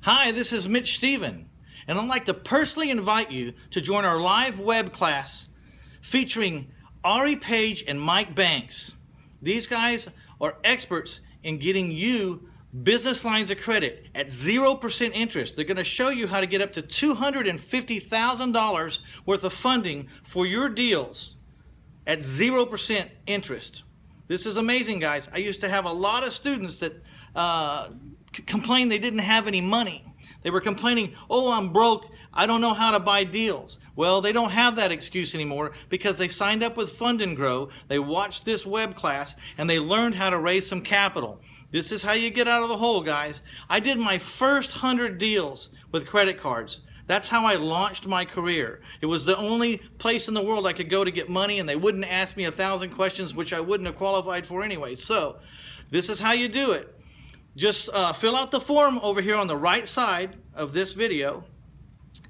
Hi, this is Mitch Stephen, and I'd like to personally invite you to join our live web class featuring Ari Page and Mike Banks. These guys are experts in getting you business lines of credit at 0% interest. They're going to show you how to get up to $250,000 worth of funding for your deals at 0% interest. This is amazing, guys. I used to have a lot of students that complained they didn't have any money. They were complaining, oh, I'm broke, I don't know how to buy deals. Well, they don't have that excuse anymore because they signed up with Fund&Grow, they watched this web class, and they learned how to raise some capital. This is how you get out of the hole, guys. I did my first 100 deals with credit cards. That's how I launched my career. It was the only place in the world I could go to get money, and they wouldn't ask me 1,000 questions, which I wouldn't have qualified for anyway. So this is how you do it. Just fill out the form over here on the right side of this video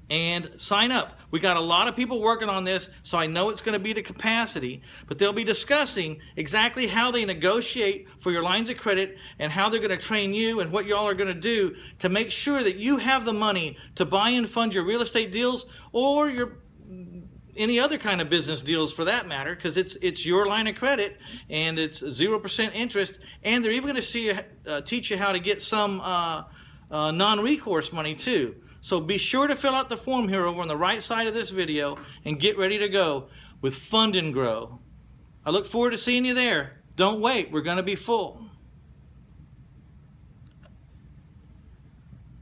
and sign up. We got a lot of people working on this, so I know it's going to be to capacity, but they'll be discussing exactly how they negotiate for your lines of credit and how they're going to train you and what y'all are going to do to make sure that you have the money to buy and fund your real estate deals or your any other kind of business deals for that matter, because it's your line of credit and it's 0% interest, and they're even going to teach you how to get some non-recourse money too. So be sure to fill out the form here over on the right side of this video and get ready to go with Fund and Grow. I look forward to seeing you there. Don't wait, we're going to be full.